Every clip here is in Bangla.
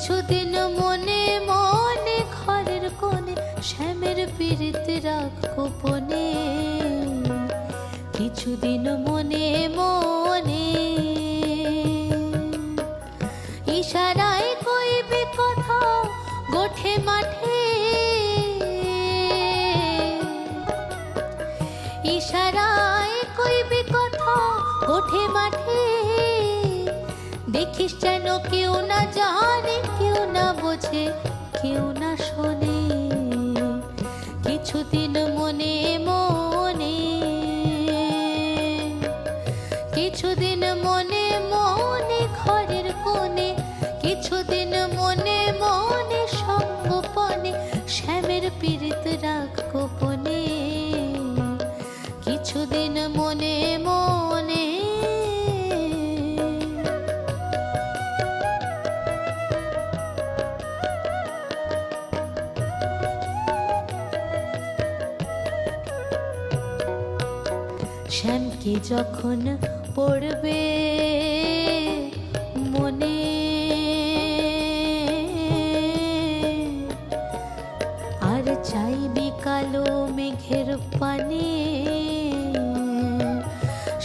কিছুদিন মনে মনে ঘরের কোণে শ্যামের পীড়িত রাখ গোপনে, কিছুদিন মনে মনে ইশারায় কইবে কথা গোঠে মাঠে, ইশারায় কইবে কথা গোঠে মাঠে। দেখিস যেন কেউ না জানে, কেউ না বোঝে, কেউ না শোনে, কিছুদিন মনে মনে, কিছুদিন মনে মনে ঘরের কোণে, কিছুদিন মনে মনে সঙ্গোপনে শ্যামের পীড়িত রাখ গোপনে, কিছুদিন মনে মনে। শ্যামকে যখন পড়বে মনে, আর চাইবি কালো মেঘের পানে,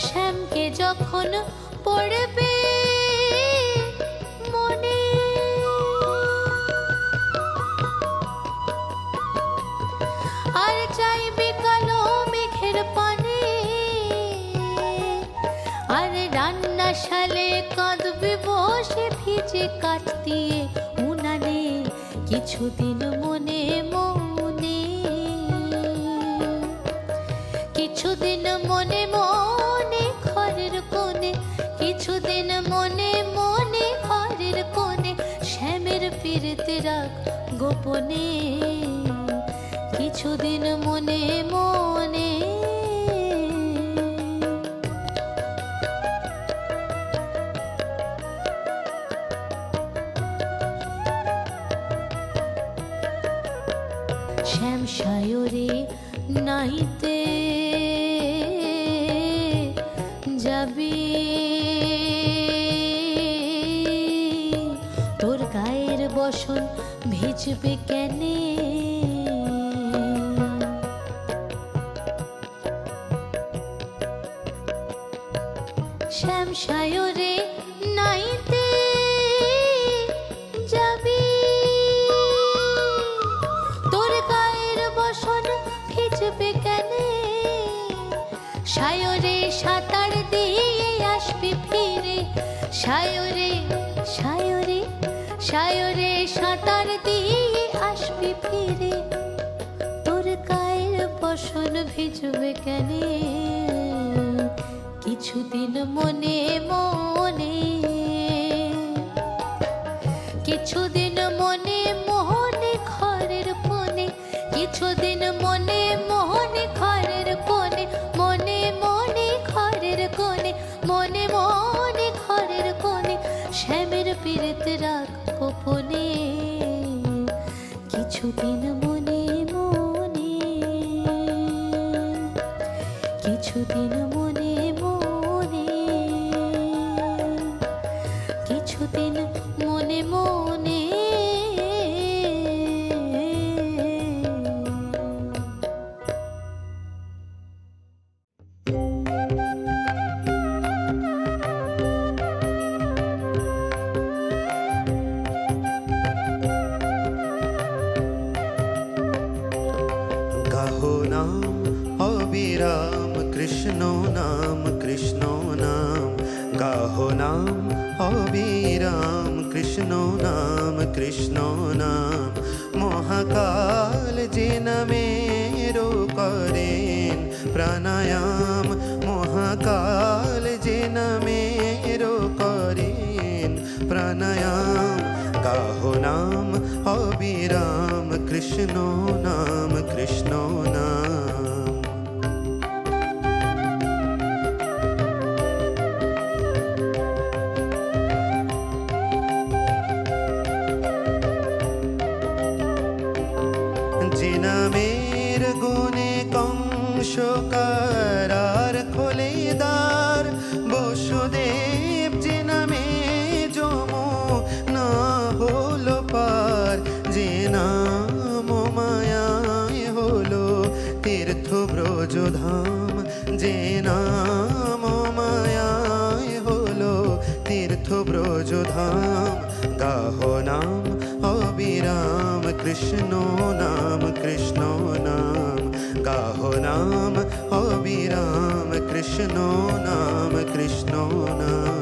শ্যামকে যখন পড়বে মনে, আর চাইবি কালো মেঘের পানে, আর রান্নাশালে কাঁদবি বসে ভিজে কাঠ দিয়ে উনানে, কিছুদিন মনে মনে, কিছুদিন মনে মনে ঘরের কোণে, কিছুদিন মনে মনে ঘরের কোণে শ্যামের পীড়িত রাখ গোপনে, কিছুদিন মনে মনে। শ্যাম সায়রে নাইতে যাবি, তোর গায়ের বসন ভিজবে কেনে, শ্যাম সায়রে নাইতে যাবি, তোর গায়ের বসন ভিজবে কেনে, সায়রে সাঁতার দিয়ে আসবি ফিরে, সায়রে সায়রে সায়রে সাঁতার দিয়ে আসবি ফিরে, তোর গায়ের বসন ভিজবে কেনে, কিছুদিন মনে মনে, কিছুদিন মনে মনে ঘরের কোণে, কিছুদিন মনে মনে ঘরের কোণে, মনে মনে ঘরের কোণে, মনে মনে ঘরের কোণে শ্যামের পীড়িত রাখ গোপনে, কিছুদিন মনে মনে, কিছুদিন মনে মনে, কিছুদিন মনে মনে। गाहो नाम अविराम कृष्ण नाम, कृष्ण नाम गाहो नाम अविराम कृष्ण नाम, कृष्ण नाम महाकाल जे नामेरो करें प्राणायाम, महाकाल जे नामेरो करें प्राणायाम, गाहो नाम अविराम कृष्ण नाम, कृष्ण नाम। যে নামের গুণে কংস কারার খোলে দ্বার, বসুদেব যে নামে যমুনা হলো ব্রজধাম, যে নাম মায়ায় হলো তীর্থ ব্রজধাম। গাহো নাম অবিরাম কৃষ্ণ নাম, কৃষ্ণ নাম। গাহো নাম অবিরাম কৃষ্ণ নাম, কৃষ্ণ নাম।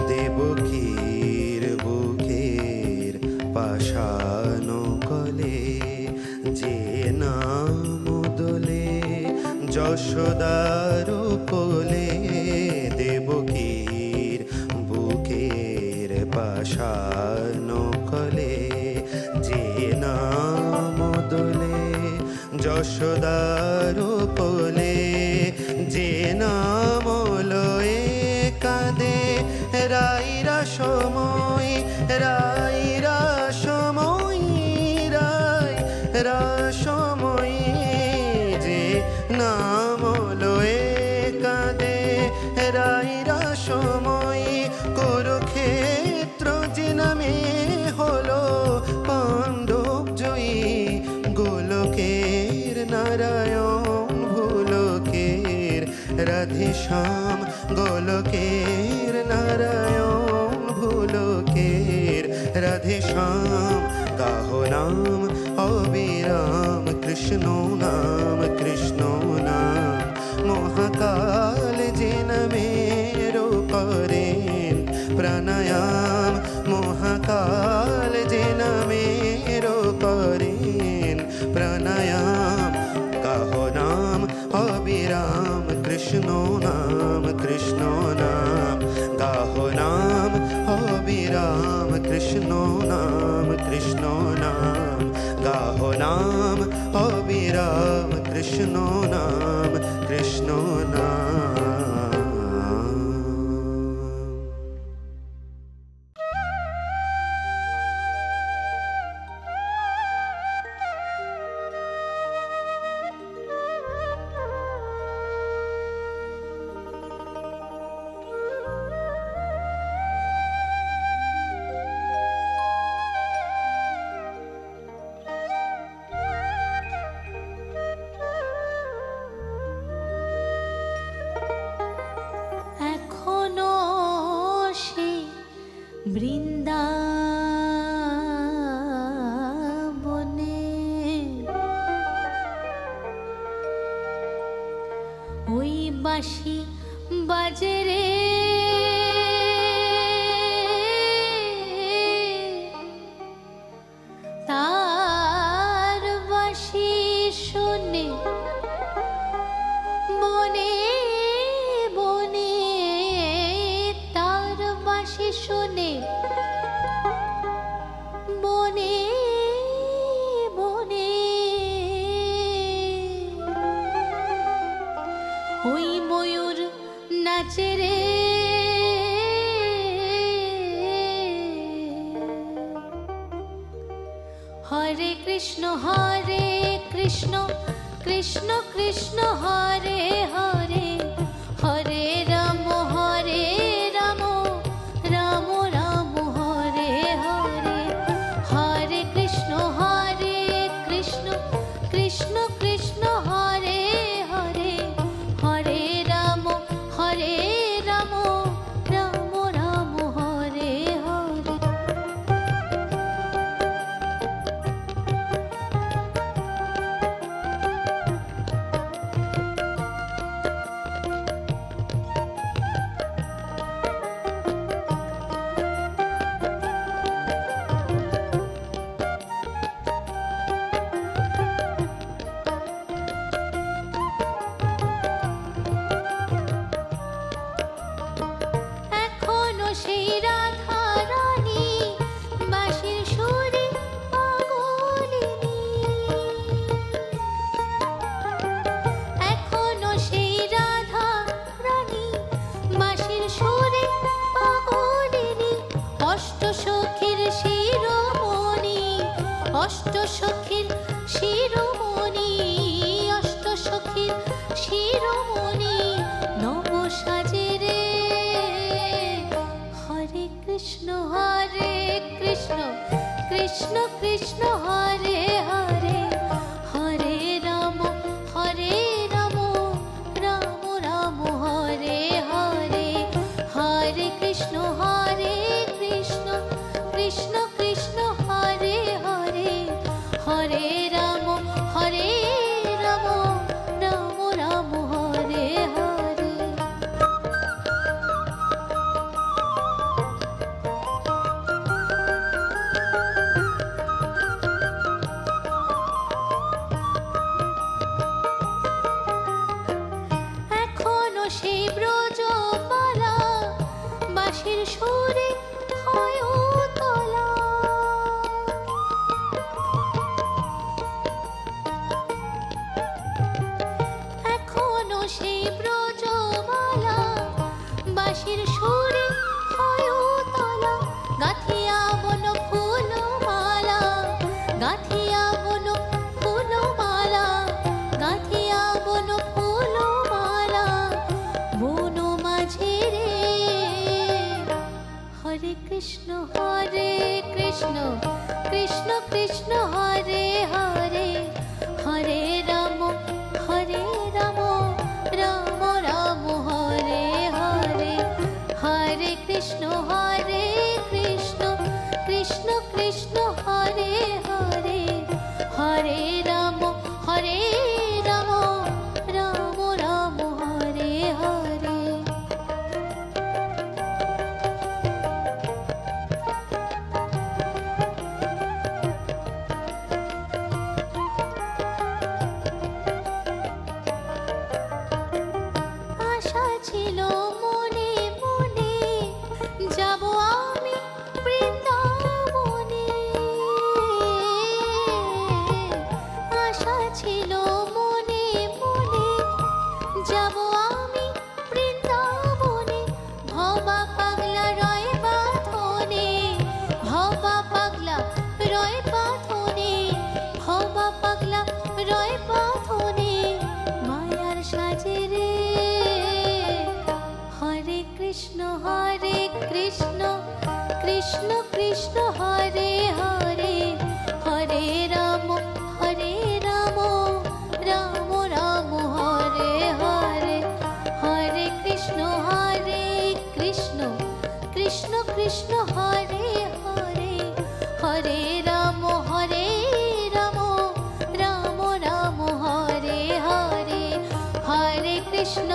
দেবকীর বুকের পাষাণ কলে যে নাম দোলে যশোদার কোলে। দেবকীর বুকের পাষাণ কলে যে নাম দোলে যশোদার কোলে। যে নাম লয়ে কাঁদে রাইরা সময়, রাইরা সময়, রাইরা সময়। যে নাম লয়ে কাঁদে রাইরা সময়, কুরুক্ষেত্র যে নামে হলো পাণ্ডব জয়ী। গোলকের নারায়ণ, ভুলোকের রাধেশ্যাম। গোলকের নারায়ণ, ভুলোকের রাধেশ্যাম। গাহো নাম অবিরাম কৃষ্ণ নাম, কৃষ্ণ নাম। মহাকাল যে নামেরও করেন প্রাণায়াম। মহাকাল যে নামেরও করেন প্রাণায়াম। গাহো নাম অবিরাম কৃষ্ণ নাম, কৃষ্ণ নাম। গাহো নাম অবিরাম কৃষ্ণ নাম, কৃষ্ণ নাম। গাহো নাম অবিরাম কৃষ্ণ নাম, কৃষ্ণ নাম। এখনো সে বৃন্দাবনে ওই বাঁশি বাজে রে, তার বাঁশি শুনে বনে বনে, তার বাঁশি শুনে বনে বনে। ওই ময়ূর নাচে রে, হরে কৃষ্ণ হরে কৃষ্ণ, কৃষ্ণ কৃষ্ণ হরে হরে। হরে রাম হরে রাম, রাম রাম হরে হরে। হরে কৃষ্ণ হরে কৃষ্ণ, কৃষ্ণ কৃষ্ণ হরে হরে। হরে রাম হরে রাম, রাম রাম হরে হরে। এখনো সেই রাধা রানী বাঁশির সুরে পাগলিনী। এখনো সেই রাধা রানী বাঁশির সুরে পাগলিনী। অষ্ট সখীর শিরোমণি, অষ্ট সখীর শিরোমণি, অষ্ট সখীর শিরোমণি। নব ব্রজমালা বাঁশির সুরে হয় উতলা। এখনো সেই ব্রজমালা বাঁশির সুরে হয় উতলা। গাঁথিয়া বন ফুলমালা, গাঁথিয়া বন ফুলমালা, গাঁথিয়া বন ফুলমালা বন মাঝে রে। হরে কৃষ্ণ কৃষ্ণ কৃষ্ণ হরে হরে, হরে রাম রাম রাম হরে হরে। হরে কৃষ্ণ কৃষ্ণ কৃষ্ণ হরে হরে, হরে রাম রাম রাম হরে হরে। আশা ছিল মনে মনে যাব আমি বৃন্দাবনে, আশা ছিল মনে মনে যাব আমি বৃন্দাবনে। ভবা পাগলা রয় বাঁধনে, ভবা পাগলা রয় বাঁধনে, ভবা পাগলা রয় বাঁধনে মায়ার সাজে রে। হরে কৃষ্ণ কৃষ্ণ কৃষ্ণ হরে হরে, হরে রাম রাম রাম হরে হরে। হরে কৃষ্ণ কৃষ্ণ কৃষ্ণ হরে হরে, হরে রাম রাম রাম হরে হরে। হরে কৃষ্ণ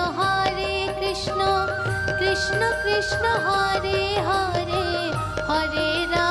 কৃষ্ণ কৃষ্ণ হরে হরে, হরে রাম